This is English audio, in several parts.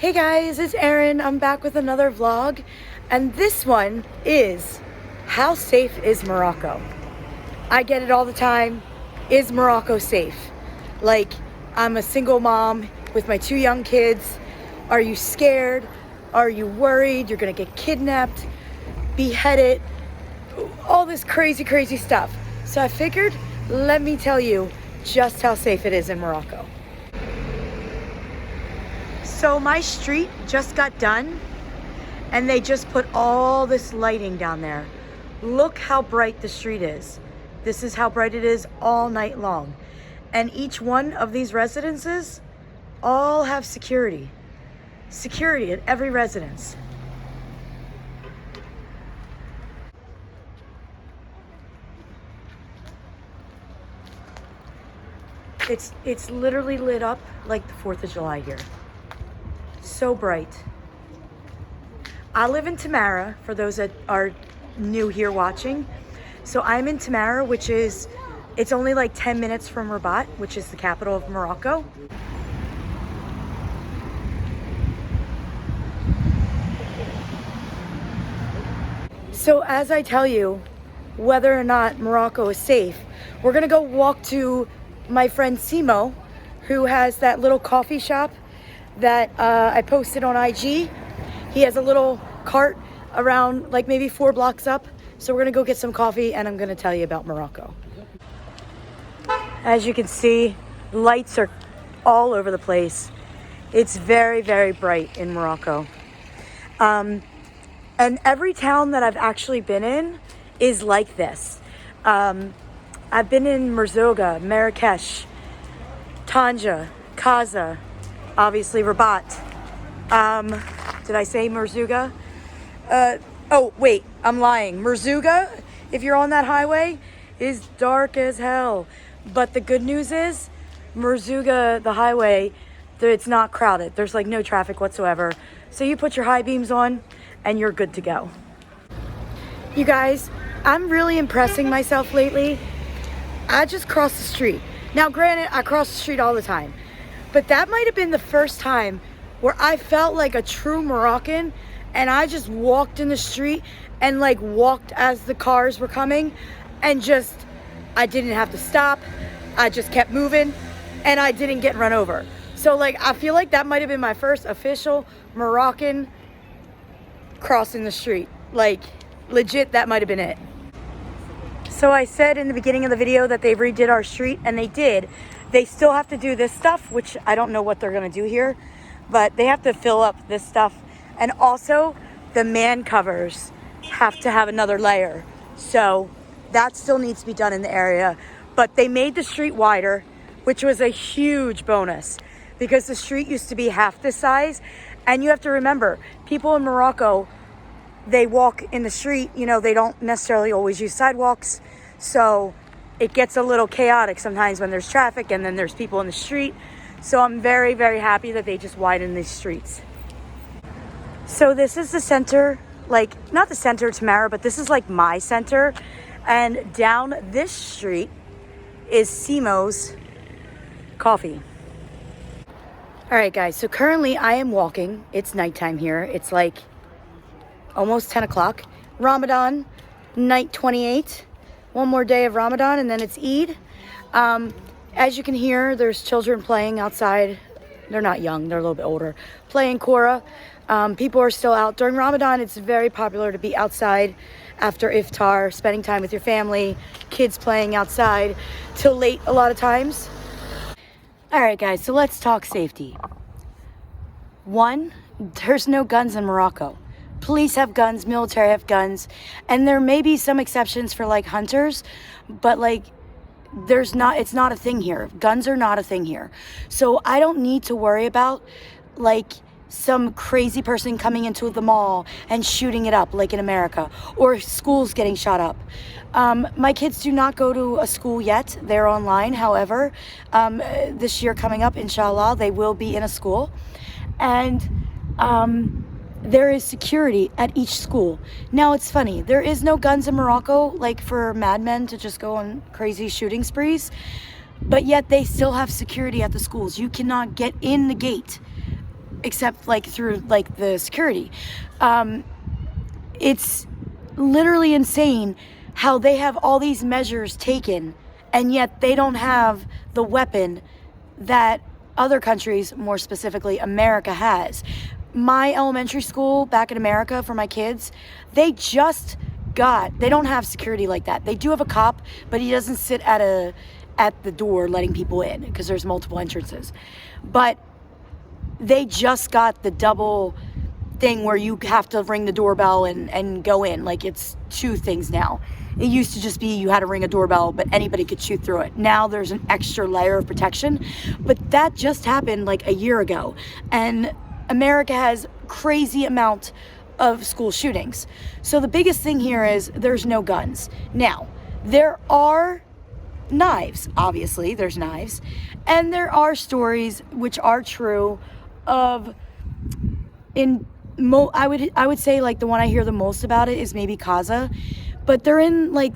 Hey guys, it's Erin. I'm back with another vlog, and this one is how safe is Morocco? I get it all the time. Is Morocco safe? Like, I'm a single mom with my 2 young kids. Are you scared? Are you worried you're gonna get kidnapped, beheaded, all this crazy stuff? So I figured, let me tell you just how safe it is in Morocco. So my street just got done and they just put all this lighting down there. Look how bright the street is. This is how bright it is all night long. And each one of these residences all have security. Security at every residence. It's literally lit up like the 4th of July here. So bright. I live in Tamara, for those that are new here watching. So I'm in Tamara, which is, it's only like 10 minutes from Rabat, which is the capital of Morocco. So as I tell you whether or not Morocco is safe, we're gonna go walk to my friend Simo, who has that little coffee shop that I posted on IG. He has a little cart around like maybe 4 blocks up. So we're gonna go get some coffee and I'm gonna tell you about Morocco. As you can see, lights are all over the place. It's very bright in Morocco. And every town that I've actually been in is like this. I've been in Merzouga, Marrakesh, Tanja, Casa, obviously Rabat. Did I say Merzouga? Oh wait, I'm lying. Merzouga, if you're on that highway, is dark as hell. But the good news is, Merzouga, the highway, it's not crowded. There's like no traffic whatsoever. So you put your high beams on and you're good to go. You guys, I'm really impressing myself lately. I just crossed the street. Now granted, I cross the street all the time, but that might have been the first time where I felt like a true Moroccan, and I just walked in the street and like walked as the cars were coming, and just, I didn't have to stop. I just kept moving and I didn't get run over. So like, I feel like that might have been my first official Moroccan crossing the street. Like legit, that might have been it. So I said in the beginning of the video that they redid our street, and they did. They still have to do this stuff, which I don't know what they're gonna do here, but they have to fill up this stuff. And also the man covers have to have another layer. So that still needs to be done in the area. But they made the street wider, which was a huge bonus because the street used to be half this size. And you have to remember, people in Morocco, they walk in the street, you know, they don't necessarily always use sidewalks. So it gets a little chaotic sometimes when there's traffic and then there's people in the street. So I'm very happy that they just widened these streets. So this is the center, like not the center of Tamara, but this is like my center. And down this street is Simo's Coffee. All right guys, so currently I am walking. It's nighttime here. It's like almost 10 o'clock. Ramadan, night 28. One more day of Ramadan and then it's Eid. As you can hear, there's children playing outside. They're not young, they're a little bit older. Playing Kora. People are still out. During Ramadan, it's very popular to be outside after iftar, spending time with your family, kids playing outside till late a lot of times. All right, guys, so let's talk safety. 1, there's no guns in Morocco. Police have guns, military have guns, and there may be some exceptions for like hunters, but like it's not a thing here. Guns are not a thing here. So I don't need to worry about like some crazy person coming into the mall and shooting it up like in America, or schools getting shot up. My kids do not go to a school yet. They're online. However, this year coming up, inshallah, they will be in a school. And there is security at each school. Now it's funny, there is no guns in Morocco like for madmen to just go on crazy shooting sprees, but yet they still have security at the schools. You cannot get in the gate except like through like the security. It's literally insane how they have all these measures taken, and yet they don't have the weapon that other countries, more specifically America, has. My elementary school back in America for my kids, they don't have security like that. They do have a cop, but he doesn't sit at the door letting people in because there's multiple entrances. But they just got the double thing where you have to ring the doorbell and go in. Like, it's two things now. It used to just be you had to ring a doorbell, but anybody could shoot through it. Now there's an extra layer of protection, but that just happened like a year ago. And America has crazy amount of school shootings. So the biggest thing here is there's no guns. Now, there are knives, obviously, there's knives. And there are stories which are true of I would say like the one I hear the most about it is maybe Gaza, but they're in like,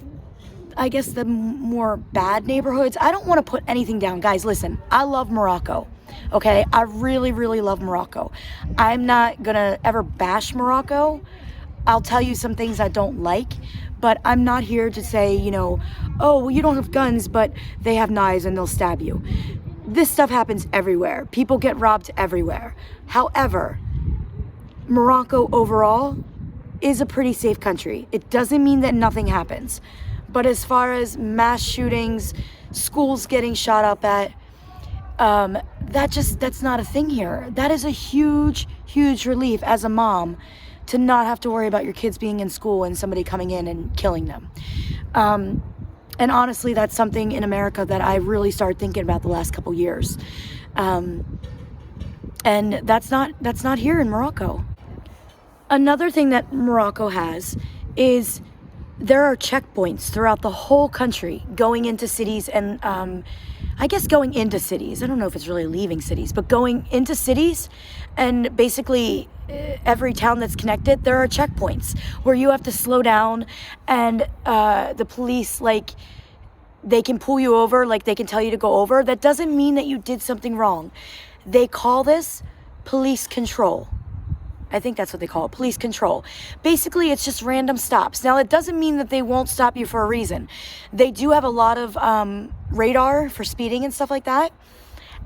I guess, the more bad neighborhoods. I don't want to put anything down. Guys, listen, I love Morocco. Okay, I really, really love Morocco. I'm not gonna ever bash Morocco. I'll tell you some things I don't like, but I'm not here to say, you know, oh, well, you don't have guns, but they have knives and they'll stab you. This stuff happens everywhere. People get robbed everywhere. However, Morocco overall is a pretty safe country. It doesn't mean that nothing happens. But as far as mass shootings, schools getting shot up at, that's not a thing here. That is a huge, huge relief as a mom to not have to worry about your kids being in school and somebody coming in and killing them. And honestly, that's something in America that I really started thinking about the last couple years. And that's not here in Morocco. Another thing that Morocco has is there are checkpoints throughout the whole country going into cities and I guess going into cities. I don't know if it's really leaving cities, but going into cities and basically every town that's connected, there are checkpoints where you have to slow down and the police, like, they can pull you over, like they can tell you to go over. That doesn't mean that you did something wrong. They call this police control. I think that's what they call it, police control. Basically, it's just random stops. Now, it doesn't mean that they won't stop you for a reason. They do have a lot of radar for speeding and stuff like that.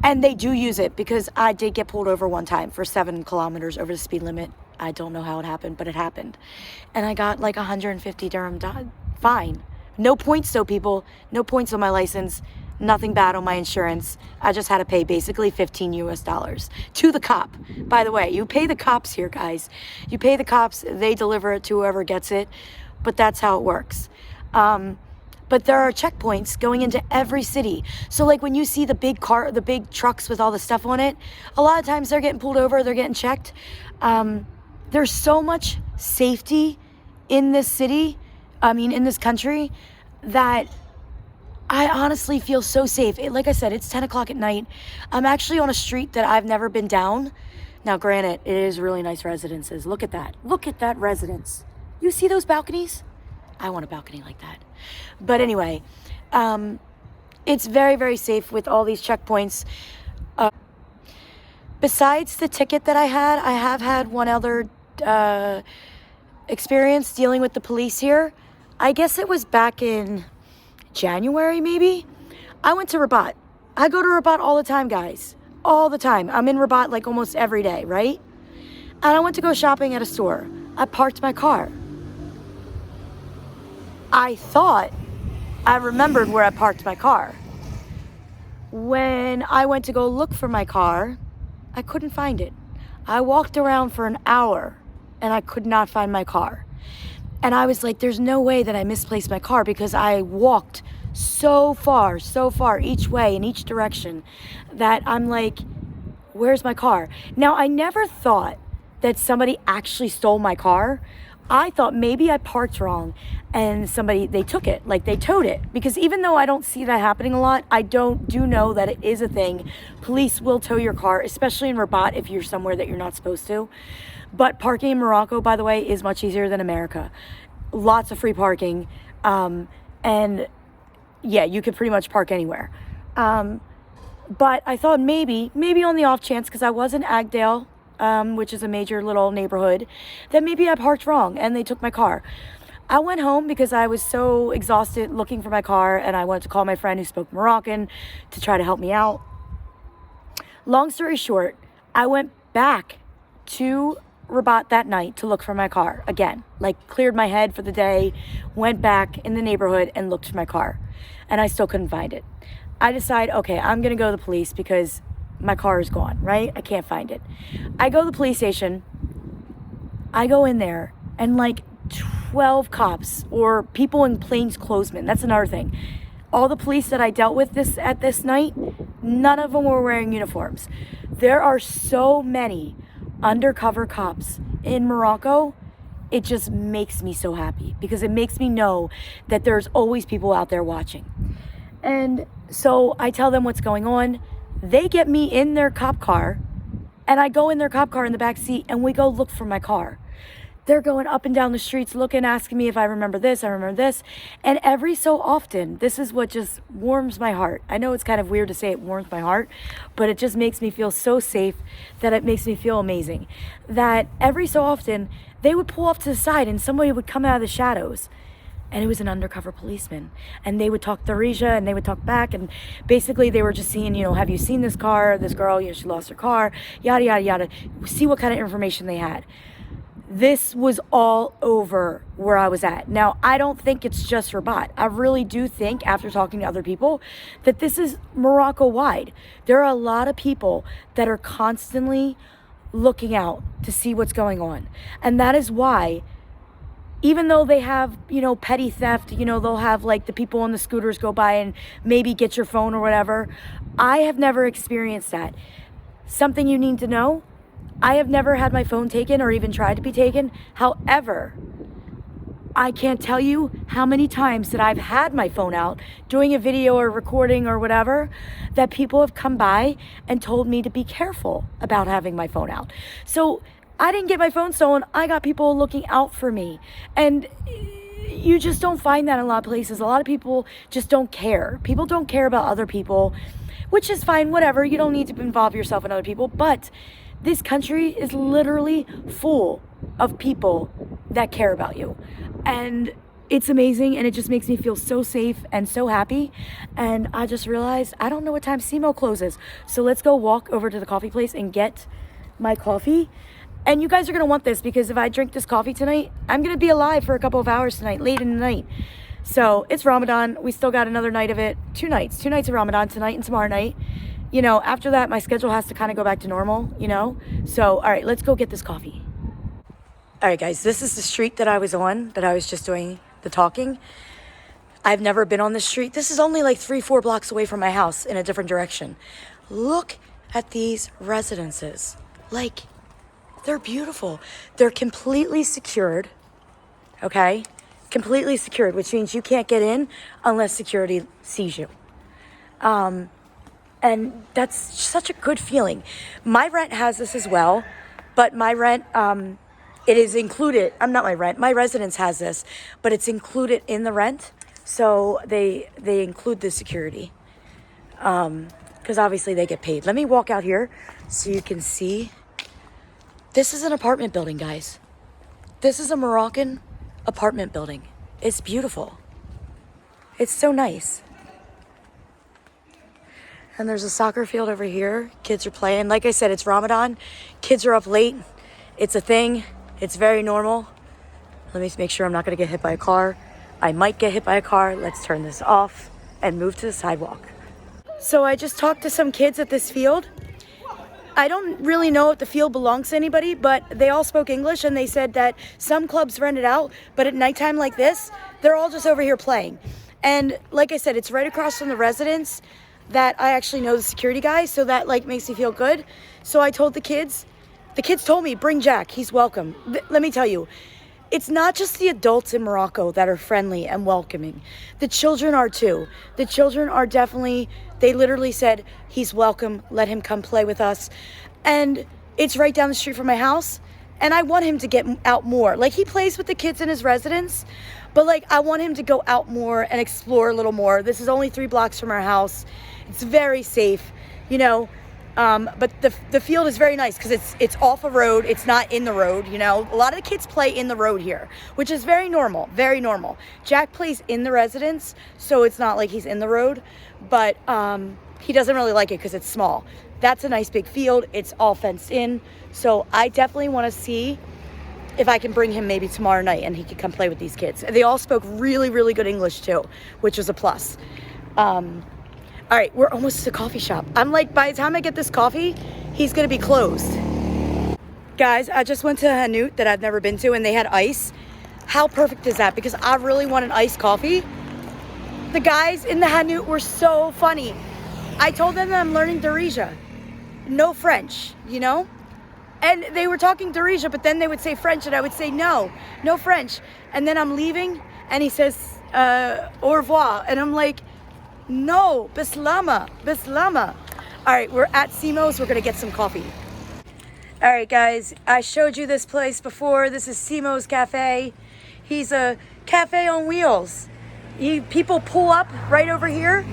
And they do use it because I did get pulled over one time for 7 kilometers over the speed limit. I don't know how it happened, but it happened. And I got like 150 dirham fine. No points though, people. No points on my license. Nothing bad on my insurance. I just had to pay basically $15 US to the cop. By the way, you pay the cops here, guys. You pay the cops, they deliver it to whoever gets it, but that's how it works. But there are checkpoints going into every city. So like when you see the big trucks with all the stuff on it, a lot of times they're getting pulled over, they're getting checked. There's so much safety in this in this country, that I honestly feel so safe. Like I said, it's 10 o'clock at night. I'm actually on a street that I've never been down. Now, granted, it is really nice residences. Look at that. Look at that residence. You see those balconies? I want a balcony like that. But anyway, it's very, very safe with all these checkpoints. Besides the ticket that I have had one other experience dealing with the police here. I guess it was back in January, maybe. I went to Rabat. I go to Rabat all the time, guys. All the time. I'm in Rabat like almost every day, right? And I went to go shopping at a store. I parked my car. I thought I remembered where I parked my car. When I went to go look for my car, I couldn't find it. I walked around for an hour and I could not find my car. And I was like, there's no way that I misplaced my car, because I walked so far each way in each direction that I'm like, where's my car? Now, I never thought that somebody actually stole my car. I thought maybe I parked wrong and they took it, like they towed it. Because even though I don't see that happening a lot, I do know that it is a thing. Police will tow your car, especially in Rabat if you're somewhere that you're not supposed to. But parking in Morocco, by the way, is much easier than America. Lots of free parking. And yeah, you could pretty much park anywhere. But I thought maybe on the off chance, because I was in Agdale which is a major little neighborhood, that maybe I parked wrong and they took my car. I went home because I was so exhausted looking for my car, and I wanted to call my friend who spoke Moroccan to try to help me out. Long story short, I went back to Rabat that night to look for my car again. Like, cleared my head for the day, went back in the neighborhood and looked for my car, and I still couldn't find it. I decide, okay, I'm gonna go to the police because my car is gone, right? I can't find it. I go to the police station. I go in there, and like 12 cops or people in plainclothesmen. That's another thing. All the police that I dealt with at this night, none of them were wearing uniforms. There are so many undercover cops in Morocco. It just makes me so happy because it makes me know that there's always people out there watching. And so I tell them what's going on. They get me in their cop car, and I go in their cop car in the back seat, and we go look for my car. They're going up and down the streets looking, asking me if I remember this, And every so often, this is what just warms my heart. I know it's kind of weird to say it warms my heart, but it just makes me feel so safe that it makes me feel amazing. That every so often, they would pull off to the side and somebody would come out of the shadows. And it was an undercover policeman. And they would talk Darija and they would talk back. And basically they were just seeing, have you seen this car? This girl, she lost her car, yada, yada, yada. See what kind of information they had. This was all over where I was at. Now, I don't think it's just Rabat. I really do think, after talking to other people, that this is Morocco-wide. There are a lot of people that are constantly looking out to see what's going on. And that is why, even though they have, petty theft, they'll have like the people on the scooters go by and maybe get your phone or whatever. I have never experienced that. Something you need to know, I have never had my phone taken or even tried to be taken. However, I can't tell you how many times that I've had my phone out doing a video or recording or whatever, that people have come by and told me to be careful about having my phone out. So I didn't get my phone stolen. I got people looking out for me. And you just don't find that in a lot of places. A lot of people just don't care. People don't care about other people, which is fine, whatever. You don't need to involve yourself in other people. But this country is literally full of people that care about you. And it's amazing, and it just makes me feel so safe and so happy. And I just realized I don't know what time SEMO closes. So let's go walk over to the coffee place and get my coffee. And you guys are going to want this, because if I drink this coffee tonight, I'm going to be alive for a couple of hours tonight, late in the night. So it's Ramadan. We still got another night of it. 2 nights. 2 nights of Ramadan, tonight and tomorrow night. After that, my schedule has to kind of go back to normal, So, all right, let's go get this coffee. All right, guys, this is the street that I was on, that I was just doing the talking. I've never been on this street. This is only like 3-4 blocks away from my house in a different direction. Look at these residences. Like, they're beautiful. They're completely secured, okay? Completely secured, which means you can't get in unless security sees you. And that's such a good feeling. My rent has this as well, but my rent, it is included. My residence has this, but it's included in the rent. So they include the security, because obviously they get paid. Let me walk out here so you can see. This is an apartment building, guys. This is a Moroccan apartment building. It's beautiful. It's so nice. And there's a soccer field over here. Kids are playing. Like I said, it's Ramadan. Kids are up late. It's a thing. It's very normal. Let me make sure I'm not going to get hit by a car. I might get hit by a car. Let's turn this off and move to the sidewalk. So I just talked to some kids at this field. I don't really know if the field belongs to anybody, but they all spoke English, and they said that some clubs rent it out, but at nighttime like this, they're all just over here playing. And like I said, it's right across from the residence that I actually know the security guy, so that makes me feel good. So I told the kids told me, bring Jack, he's welcome. Let me tell you, it's not just the adults in Morocco that are friendly and welcoming. The children are too. The children are definitely, they literally said, he's welcome, let him come play with us. And it's right down the street from my house, and I want him to get out more. He plays with the kids in his residence, but I want him to go out more and explore a little more. This is only 3 blocks from our house. It's very safe. But the field is very nice because it's off a road. It's not in the road, you know. A lot of the kids play in the road here, which is very normal, very normal. Jack plays in the residence, so it's not like he's in the road, but he doesn't really like it because it's small. That's a nice big field. It's all fenced in, so I definitely want to see if I can bring him maybe tomorrow night and he could come play with these kids. They all spoke really, really good English too, which was a plus. All right, we're almost at the coffee shop. I'm like, by the time I get this coffee, he's gonna be closed. Guys, I just went to Hanut that I've never been to and they had ice. How perfect is that? Because I really want an iced coffee. The guys in the Hanut were so funny. I told them that I'm learning Darija. No French, you know? And they were talking Darija, but then they would say French and I would say no French. And then I'm leaving and he says, au revoir. And I'm like, no, bislama. All right, we're at Simo's. We're gonna get some coffee. All right, guys, I showed you this place before. This is Simo's Cafe. He's a cafe on wheels. People pull up right over here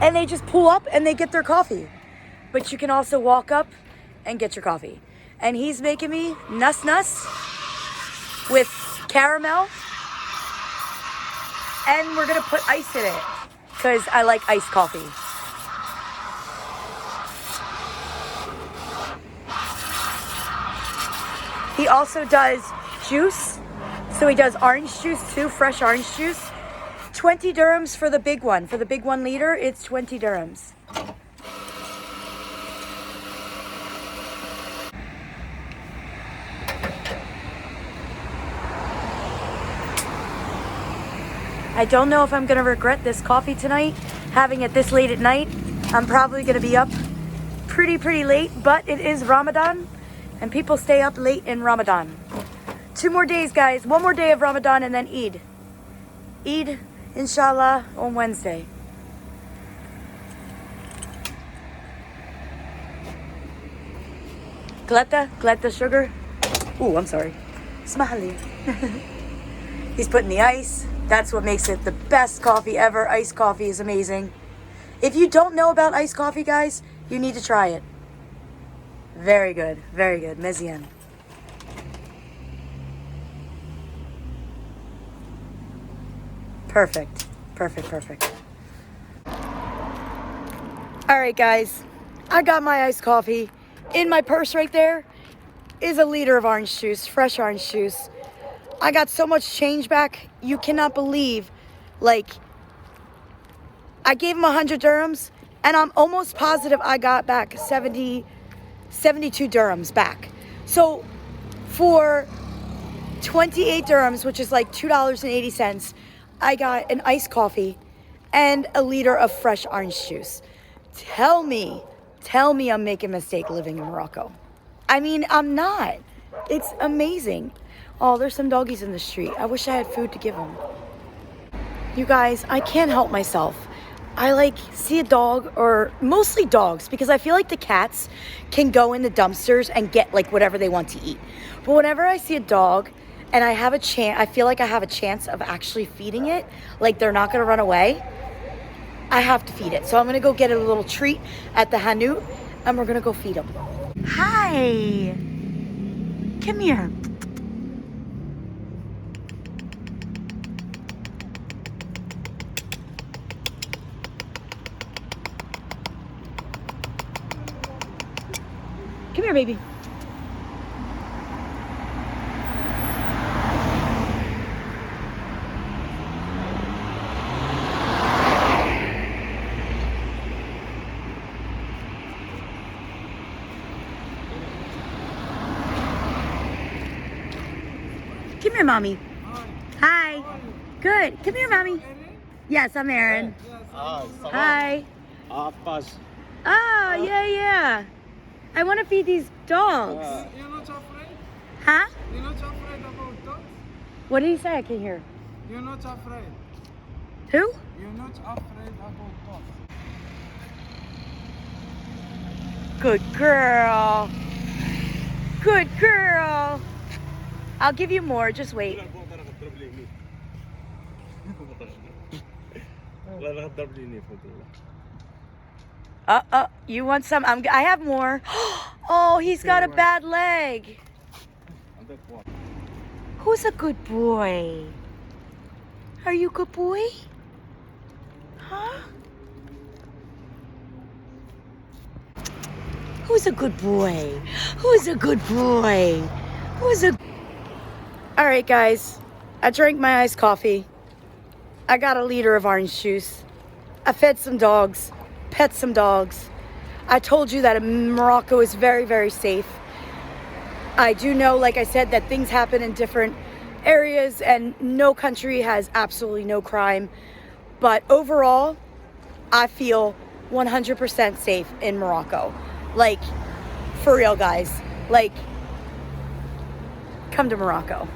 and they just pull up and they get their coffee. But you can also walk up and get your coffee. And he's making me nuss with caramel. And we're gonna put ice in it because I like iced coffee. He also does juice. So he does orange juice too, fresh orange juice. 20 dirhams for the big one. For the big 1 liter, it's 20 dirhams. I don't know if I'm gonna regret this coffee tonight, having it this late at night. I'm probably gonna be up pretty late, but it is Ramadan and people stay up late in Ramadan. 2 more days, guys. 1 more day of Ramadan and then Eid. Eid, inshallah, on Wednesday. Gletta sugar. Ooh, I'm sorry. Smahli. He's putting the ice. That's what makes it the best coffee ever. Iced coffee is amazing. If you don't know about iced coffee, guys, you need to try it. Very good. Very good. Mezien. Perfect. All right, guys. I got my iced coffee. In my purse right there is a liter of orange juice, fresh orange juice. I got so much change back. You cannot believe, like, I gave him 100 dirhams and I'm almost positive I got back 72 dirhams back. So for 28 dirhams, which is like $2.80, I got an iced coffee and a liter of fresh orange juice. Tell me I'm making a mistake living in Morocco. I mean, I'm not. It's amazing. Oh, there's some doggies in the street. I wish I had food to give them. You guys, I can't help myself. I like see a dog, or mostly dogs, because I feel like the cats can go in the dumpsters and get like whatever they want to eat. But whenever I see a dog and I have a chance, I feel like I have a chance of actually feeding it, like they're not gonna run away, I have to feed it. So I'm gonna go get a little treat at the Hanut and we're gonna go feed them. Hi, come here. Come here, baby. Come here, mommy. Hi. Good. Come here, mommy. Yes, I'm Erin. Hi. Abbas. Oh, yeah. I want to feed these dogs. You're not afraid? Huh? You're not afraid about dogs? What did he say? I can't hear. You're not afraid. Who? You're not afraid about dogs. Good girl. Good girl. I'll give you more. Just wait. You want some? I have more. Oh, he's got a bad leg. Who's a good boy? Are you a good boy? Huh? Who's a good boy? Who's a good boy? Who's a... All right, guys. I drank my iced coffee. I got a liter of orange juice. I fed some dogs, pet some dogs. I told you that Morocco is very, very safe. I do know, like I said, that things happen in different areas and no country has absolutely no crime. But overall, I feel 100% safe in Morocco. Like, for real, guys. Like, come to Morocco.